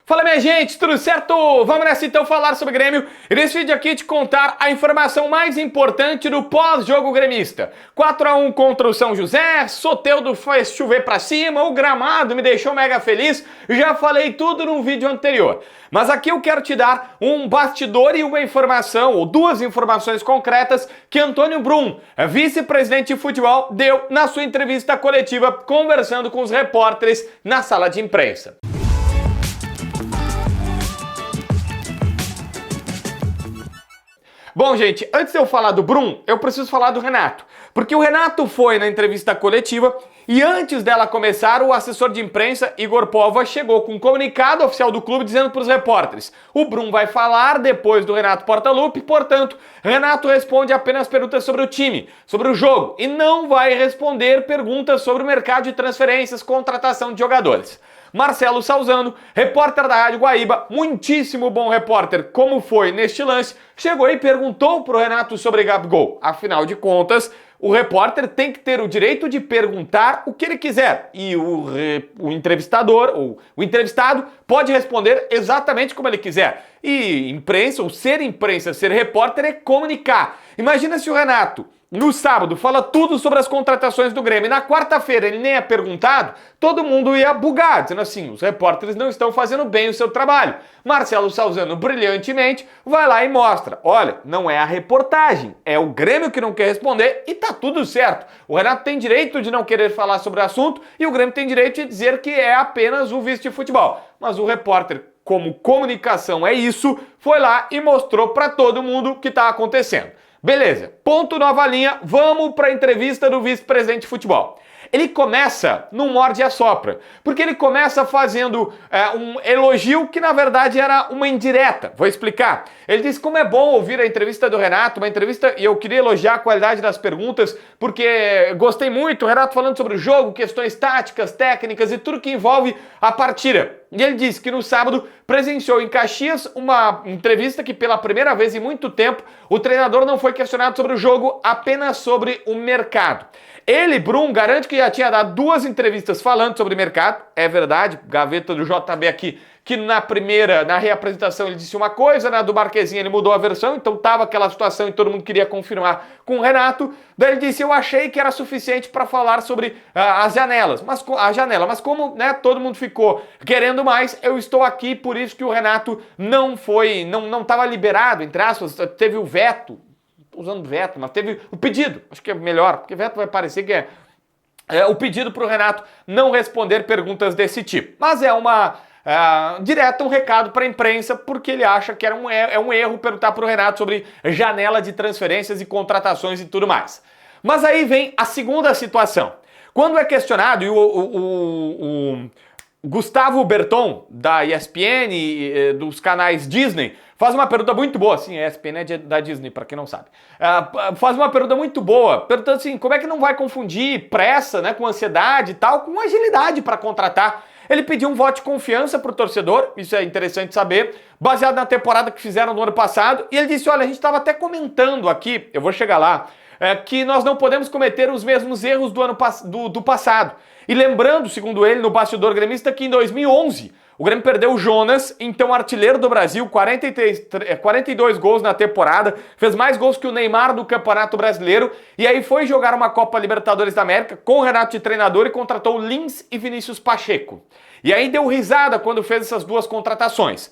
Fala minha gente, tudo certo? Vamos nessa então falar sobre Grêmio e nesse vídeo aqui te contar a informação mais importante do pós-jogo gremista. 4-1 contra o São José, Soteldo fez chover pra cima, o gramado me deixou mega feliz, já falei tudo num vídeo anterior. Mas aqui eu quero te dar um bastidor e uma informação, ou duas informações concretas que Antônio Brum, vice-presidente de futebol, deu na sua entrevista coletiva conversando com os repórteres na sala de imprensa. Bom, gente, antes de eu falar do Brum, eu preciso falar do Renato. Porque o Renato foi na entrevista coletiva e antes dela começar, o assessor de imprensa, Igor Pova, chegou com um comunicado oficial do clube dizendo para os repórteres: o Brum vai falar depois do Renato Portaluppi, portanto, Renato responde apenas perguntas sobre o time, sobre o jogo, e não vai responder perguntas sobre o mercado de transferências, contratação de jogadores. Marcelo Salzano, repórter da Rádio Guaíba, muitíssimo bom repórter, como foi neste lance, chegou e perguntou para o Renato sobre Gabigol. Afinal de contas, o repórter tem que ter o direito de perguntar o que ele quiser. E o entrevistador, ou o entrevistado, pode responder exatamente como ele quiser. E imprensa, ou ser imprensa, ser repórter é comunicar. Imagina se o Renato, no sábado, fala tudo sobre as contratações do Grêmio e na quarta-feira ele nem é perguntado, todo mundo ia bugar, dizendo assim: os repórteres não estão fazendo bem o seu trabalho. Marcelo Salzano, brilhantemente, vai lá e mostra: olha, não é a reportagem, é o Grêmio que não quer responder e tá tudo certo. O Renato tem direito de não querer falar sobre o assunto e o Grêmio tem direito de dizer que é apenas o vice de futebol. Mas o repórter, como comunicação é isso, foi lá e mostrou para todo mundo o que está acontecendo. Beleza, ponto nova linha, vamos para a entrevista do vice-presidente de futebol. Ele começa num morde e assopra, porque ele começa fazendo um elogio que na verdade era uma indireta. Vou explicar. Ele diz como é bom ouvir a entrevista do Renato, uma entrevista, e eu queria elogiar a qualidade das perguntas, porque gostei muito, o Renato falando sobre o jogo, questões táticas, técnicas e tudo que envolve a partida. E ele disse que no sábado presenciou em Caxias uma entrevista que pela primeira vez em muito tempo o treinador não foi questionado sobre o jogo, apenas sobre o mercado. Ele, Brum, garante que já tinha dado duas entrevistas falando sobre mercado, é verdade, gaveta do JB aqui, que na reapresentação ele disse uma coisa, na do Marquezinho ele mudou a versão, então tava aquela situação e todo mundo queria confirmar com o Renato. Daí ele disse: eu achei que era suficiente para falar sobre as janelas, mas como todo mundo ficou querendo mais, eu estou aqui, por isso que o Renato não estava liberado, entre aspas, teve o veto, usando veto, mas teve o pedido, acho que é melhor, porque veto vai parecer que é o pedido para o Renato não responder perguntas desse tipo. Mas é uma direto um recado para a imprensa, porque ele acha que é um erro perguntar para o Renato sobre janela de transferências e contratações e tudo mais. Mas aí vem a segunda situação. Quando é questionado, e o Gustavo Berton, da ESPN e dos canais Disney, faz uma pergunta muito boa. Sim, a ESPN é da Disney, para quem não sabe. Faz uma pergunta muito boa, perguntando assim: como é que não vai confundir pressa, com ansiedade e tal, com agilidade para contratar? Ele pediu um voto de confiança para o torcedor, isso é interessante saber, baseado na temporada que fizeram no ano passado, e ele disse: olha, a gente estava até comentando aqui, eu vou chegar lá, que nós não podemos cometer os mesmos erros do passado. E lembrando, segundo ele, no bastidor gremista, que em 2011 o Grêmio perdeu o Jonas, então artilheiro do Brasil, 42 gols na temporada, fez mais gols que o Neymar do Campeonato Brasileiro, e aí foi jogar uma Copa Libertadores da América com o Renato de treinador e contratou Lins e Vinícius Pacheco. E aí deu risada quando fez essas duas contratações.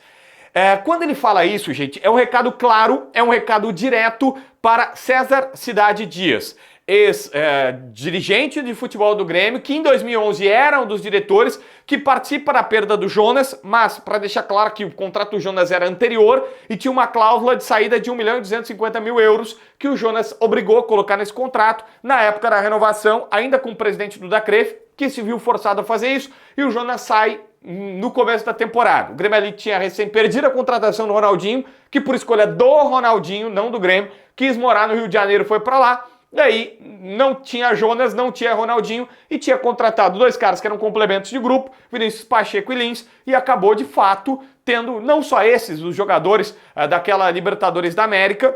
Quando ele fala isso, gente, é um recado claro, é um recado direto para César Cidade Dias, ex-dirigente de futebol do Grêmio, que em 2011 era um dos diretores que participa da perda do Jonas, mas para deixar claro que o contrato do Jonas era anterior e tinha uma cláusula de saída de 1.250.000 euros que o Jonas obrigou a colocar nesse contrato na época da renovação, ainda com o presidente do Dacref, que se viu forçado a fazer isso, e o Jonas sai no começo da temporada. O Grêmio ali tinha recém perdido a contratação do Ronaldinho, que por escolha do Ronaldinho, não do Grêmio, quis morar no Rio de Janeiro, foi para lá. Daí não tinha Jonas, não tinha Ronaldinho e tinha contratado dois caras que eram complementos de grupo, Vinícius Pacheco e Lins, e acabou de fato tendo não só esses, os jogadores daquela Libertadores da América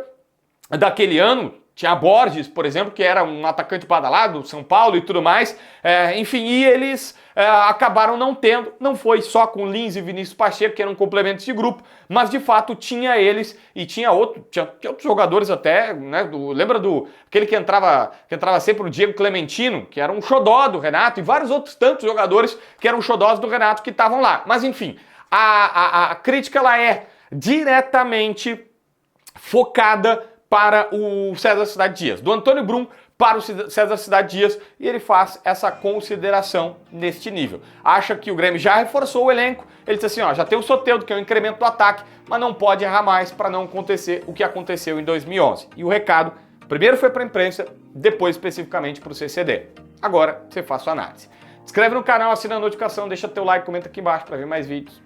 daquele ano, Tinha Borges, por exemplo, que era um atacante badalado, São Paulo e tudo mais. Enfim, e eles acabaram não tendo. Não foi só com Lins e Vinícius Pacheco, que eram complementos de grupo, mas de fato tinha eles e tinha outros jogadores até, né? Lembra aquele que entrava sempre, o Diego Clementino, que era um xodó do Renato, e vários outros tantos jogadores que eram xodós do Renato que estavam lá. Mas enfim, a crítica ela é diretamente focada para o César Cidade Dias, do Antônio Brum para o César Cidade Dias, e ele faz essa consideração neste nível. Acha que o Grêmio já reforçou o elenco, ele diz assim, ó, já tem o Soteldo, que é o incremento do ataque, mas não pode errar mais para não acontecer o que aconteceu em 2011. E o recado, primeiro foi para a imprensa, depois especificamente para o CCD. Agora você faz sua análise. Se inscreve no canal, assina a notificação, deixa teu like, comenta aqui embaixo para ver mais vídeos.